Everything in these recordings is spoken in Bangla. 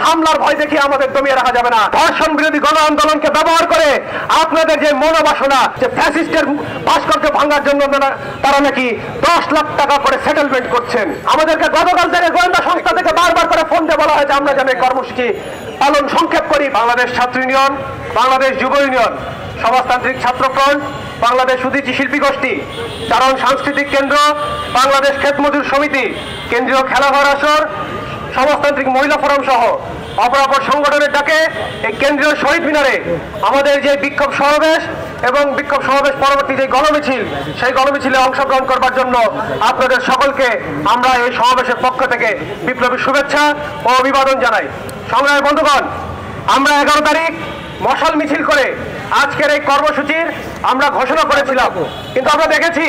হামলার ভয় দেখিয়ে আমাদের দমিয়ে রাখা যাবে না। ধর্ষণ বিরোধী গণ আন্দোলনকে ব্যবহার করে আপনাদের যে মনোবাসনা, যে ফ্যাসিস্টের ভাস্কর্য ভাঙার জন্য তারা নাকি 10 লাখ টাকা করে সেটেলমেন্ট করছেন। আমাদেরকে গতকাল থেকে গোয়েন্দা সংস্থা থেকে বারবার করে ফোন দিয়ে বলা হয়েছে আমরা যেন এই কর্মসূচি পালন সংক্ষেপ করি। বাংলাদেশ ছাত্র ইউনিয়ন, বাংলাদেশ যুব ইউনিয়ন, সমাজতান্ত্রিক ছাত্রফ্রন্ট, বাংলাদেশ উদীচী শিল্পী গোষ্ঠী, চারণ সাংস্কৃতিক কেন্দ্র, বাংলাদেশ ক্ষেত মজুর সমিতি, কেন্দ্রীয় খেলাঘর আসর, সমাজতান্ত্রিক মহিলা ফোরাম সহ অপরাপর সংগঠনের ডাকে এই কেন্দ্রীয় শহীদ মিনারে আমাদের যে বিক্ষোভ সমাবেশ এবং বিক্ষোভ সমাবেশ পরবর্তী যে গণমিছিল, সেই গণমিছিলে অংশগ্রহণ করবার জন্য আপনাদের সকলকে আমরা এই সমাবেশের পক্ষ থেকে বিপ্লবী শুভেচ্ছা ও অভিবাদন জানাই। সংগ্রামী বন্ধুগণ, আমরা 11 তারিখ মশাল মিছিল করে আজকের এই কর্মসূচির আমরা ঘোষণা করেছিলাম, কিন্তু আমরা দেখেছি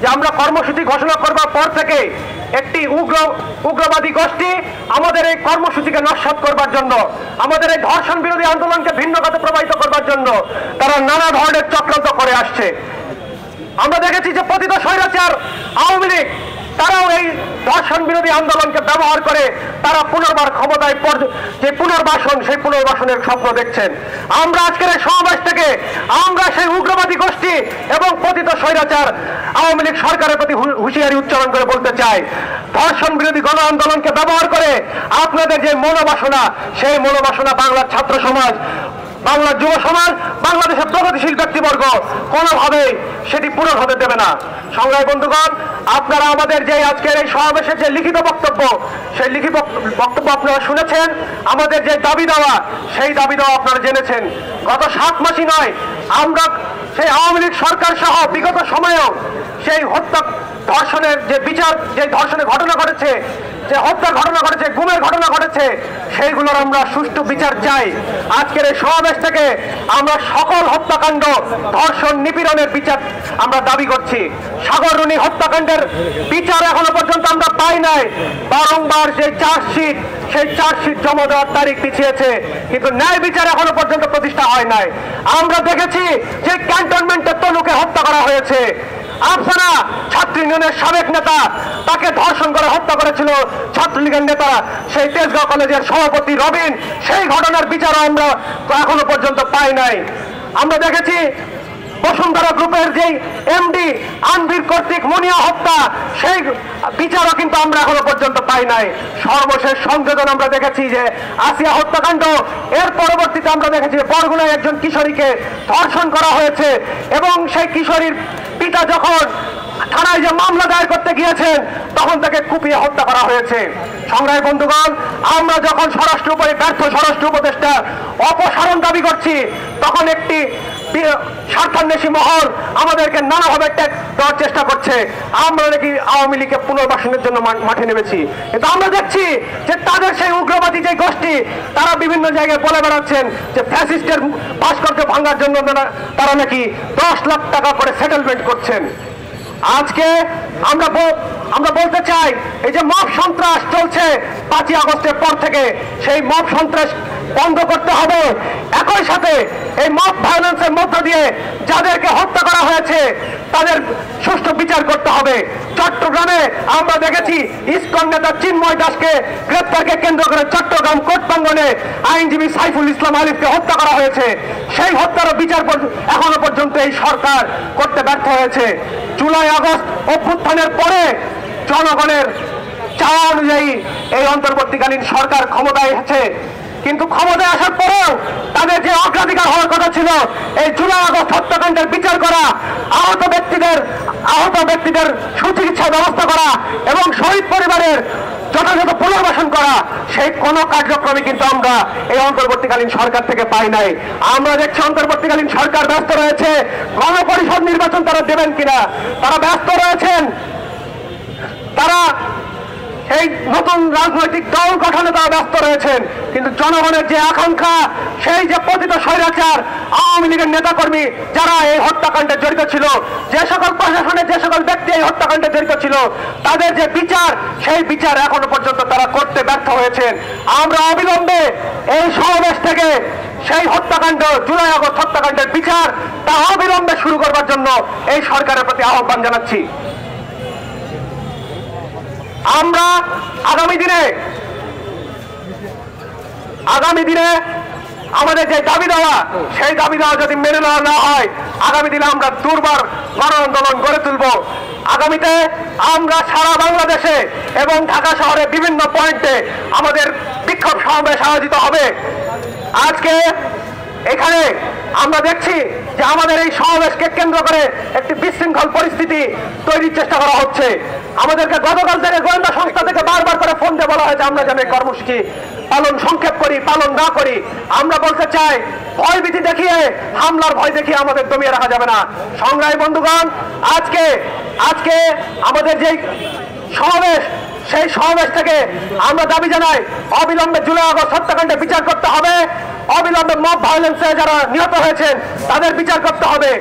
যে আমরা কর্মসূচি ঘোষণা করবার পর থেকে একটি উগ্রবাদী গোষ্ঠী আমাদের এই কর্মসূচিকে নস্যাৎ করবার জন্য, আমাদের এই ধর্ষণ বিরোধী আন্দোলনকে ভিন্ন পথে প্রবাহিত করবার জন্য তারা নানা ধরনের চক্রান্ত করে আসছে। আমরা দেখেছি যে পতিত স্বৈরাচার আওয়ামী লীগ তারাও এই ধর্ষণ বিরোধী আন্দোলনকে ব্যবহার করে তারা পুনর্বার ক্ষমতায় যে পুনর্বাসন, সেই পুনর্বাসনের স্বপ্ন দেখছেন। আমরা আজকের এই সমাবেশ থেকে আমরা সেই উগ্রবাদী গোষ্ঠী এবং পতিত স্বৈরাচার আওয়ামী লীগ সরকারের প্রতি হুঁশিয়ারি উচ্চারণ করে বলতে চাই, ধর্ষণ বিরোধী গণ আন্দোলনকে ব্যবহার করে আপনাদের যে মনোবাসনা, সেই মনোবাসনা বাংলার ছাত্র সমাজ, বাংলার যুব সমাজ, বাংলাদেশের প্রগতিশীল ব্যক্তিবর্গ কোনোভাবেই সেটি পূরণ হতে দেবে না। সংগ্রামী বন্ধুগণ, আপনারা আমাদের যে আজকের এই সমাবেশের যে লিখিত বক্তব্য, সেই লিখিত বক্তব্য আপনারা শুনেছেন। আমাদের যে দাবি দেওয়া, সেই দাবি দেওয়া আপনারা জেনেছেন। গত 7 মাসই নয়, আমরা সেই আওয়ামী লীগ সরকার সহ বিগত সময়েও সেই হত্যা ধর্ষণের যে বিচার, যে ধর্ষণের ঘটনা ঘটেছে, যে হত্যার ঘটনা ঘটেছে, গুমের ঘটনা ঘটেছে, সেইগুলোর আমরা সুষ্ঠু বিচার চাই। আজকের এই সমাবেশ থেকে আমরা সকল হত্যাকাণ্ড, ধর্ষণ, নিপীড়নের বিচার আমরা দাবি করছি। সাগররুনি হত্যাকাণ্ডের বিচার এখনো পর্যন্ত আমরা পাই নাই। বারংবার যে চার্জশিট, সেই চার্জশিট জমা দেওয়ার তারিখ পিছিয়েছে, কিন্তু ন্যায় বিচার এখনো পর্যন্ত প্রতিষ্ঠা হয় নাই। আমরা দেখেছি যে ক্যান্টনমেন্টে তনুকে হত্যা করা হয়েছে। আপনারা ছাত্র ইউনিয়নের সাবেক নেতা, তাকে ধর্ষণ করে হত্যা করেছিল ছাত্রলীগের নেতা, সেই তেজগাঁও কলেজের সভাপতি রবিন, সেই ঘটনার বিচারও আমরা এখনো পর্যন্ত পাই নাই। আমরা দেখেছি বসুন্ধরা গ্রুপের যেই এমডি আনভির কর্তৃক মুনিয়া হত্যা, সেই বিচারও কিন্তু আমরা এখনো পর্যন্ত পাই নাই। সর্বশেষ সংযোজন আমরা দেখেছি যে আসিয়া হত্যাকাণ্ড, এর পরবর্তীতে আমরা দেখেছি বরগুনায় একজন কিশোরীকে ধর্ষণ করা হয়েছে এবং সেই কিশোরীর পিতা যখন থানায় যে মামলা দায়ের করতে গিয়েছেন, তখন তাকে কুপিয়ে হত্যা করা হয়েছে। সংগ্রামী বন্ধুগণ, আমরা যখন ব্যর্থ স্বরাষ্ট্র উপদেষ্টা অপসারণ দাবি করছি, তখন একটি স্বার্থান্বেষী মহল আমাদেরকে নানাভাবে ট্যাগ দেওয়ার চেষ্টা করছে। আমরা নাকি আওয়ামী লীগকে পুনর্বাসনের জন্য মাঠে নেমেছি, কিন্তু আমরা দেখছি যে তাদের সেই উগ্রবাদী যে গোষ্ঠী, তারা বিভিন্ন জায়গায় বলে বেড়াচ্ছেন যে ফ্যাসিস্টের ভাস্কর্য ভাঙার জন্য তারা নাকি 10 লাখ টাকা করে সেটেলমেন্ট করছেন। আজকে আমরা বলতে চাই, এই যে মব সন্ত্রাস চলছে 5ই আগস্টের পর থেকে, সেই মব সন্ত্রাস বন্ধ করতে হবে। একই সাথে এই মব ভায়োলেন্সের মধ্য দিয়ে যাদেরকে হত্যা করা হয়েছে তাদের সুষ্ঠু বিচার করতে হবে। চট্টগ্রামে আমরা দেখেছি ইসকন নেতা চিন্ময় দাসকে গ্রেপ্তারকে কেন্দ্র করে চট্টগ্রাম কোর্ট প্রাঙ্গণে আইনজীবী সাইফুল ইসলাম আলিফকে হত্যা করা হয়েছে। সেই হত্যারও বিচার এখনো পর্যন্ত এই সরকার করতে ব্যর্থ হয়েছে। জুলাই আগস্ট অভ্যুত্থানের পরে জনগণের চাওয়া অনুযায়ী এই অন্তর্বর্তীকালীন সরকার ক্ষমতায় এসেছে, কিন্তু ক্ষমতায় আসার পরেও তাদের যে অগ্রাধিকার হওয়ার কথা ছিল এই জুলাই আগস্ট হত্যাকাণ্ডের বিচার করা, আহত ব্যক্তিদের সুচিকিৎসা ব্যবস্থা করা এবং শহীদ পরিবারের যথাযথ পুনর্বাসন করা, সেই কোনো কার্যক্রমে কিন্তু আমরা এই অন্তর্বর্তীকালীন সরকার থেকে পাই নাই। আমরা দেখছি অন্তর্বর্তীকালীন সরকার ব্যস্ত রয়েছে গণপরিষদ নির্বাচন তারা দেবেন কিনা, তারা ব্যস্ত রয়েছেন, তারা এই নতুন রাজনৈতিক দল গঠনে তারা ব্যস্ত রয়েছেন। কিন্তু জনগণের যে আকাঙ্ক্ষা, সেই যে পতিত স্বৈরাচার আওয়ামী লীগের নেতাকর্মী যারা এই হত্যাকাণ্ডে জড়িত ছিল, যে সকল প্রশাসনের যে সকল ব্যক্তি এই হত্যাকাণ্ডে জড়িত ছিল, তাদের যে বিচার, সেই বিচার এখনো পর্যন্ত তারা করতে ব্যর্থ হয়েছেন। আমরা অবিলম্বে এই সমাবেশ থেকে সেই হত্যাকাণ্ড, জুলাই আগস্ট হত্যাকাণ্ডের বিচার তা অবিলম্বে শুরু করবার জন্য এই সরকারের প্রতি আহ্বান জানাচ্ছি। আমরা আগামী দিনে আগামী দিনে আমাদের যে দাবি দেওয়া সেই দাবি দেওয়া যদি মেনে নেওয়া না হয় আগামী দিনে আমরা দুর্বার গণ আন্দোলন গড়ে তুলব। আগামীতে আমরা সারা বাংলাদেশে এবং ঢাকা শহরে বিভিন্ন পয়েন্টে আমাদের বিক্ষোভ সমাবেশ আয়োজিত হবে। আজকে এখানে আমরা দেখছি যে আমাদের এই সমাবেশকে কেন্দ্র করে একটি বিশৃঙ্খল পরিস্থিতি তৈরির চেষ্টা করা হচ্ছে। আমাদেরকে গতকাল থেকে গোয়েন্দা সংস্থা থেকে বারবার করে ফোন দিয়ে বলা হয়েছে আমরা যেন এই কর্মসূচি সংক্ষেপ করি, পালন না করি। আমরা বলতে চাই ভয়ভীতি দেখিয়ে, হামলার ভয় দেখিয়ে আমাদের দমিয়ে রাখা যাবে না। সংগ্রামী বন্ধুগণ, আজকে আমাদের যে সমাবেশ সেই সমাবেশ থেকে আমরা দাবি জানাই অবিলম্বে জুলাই আগস্ট হত্যাকাণ্ডে বিচার করতে হবে, অবিলম্বে মব ভায়োলেন্সে যারা নিহত হয়েছেন তাদের বিচার করতে হবে।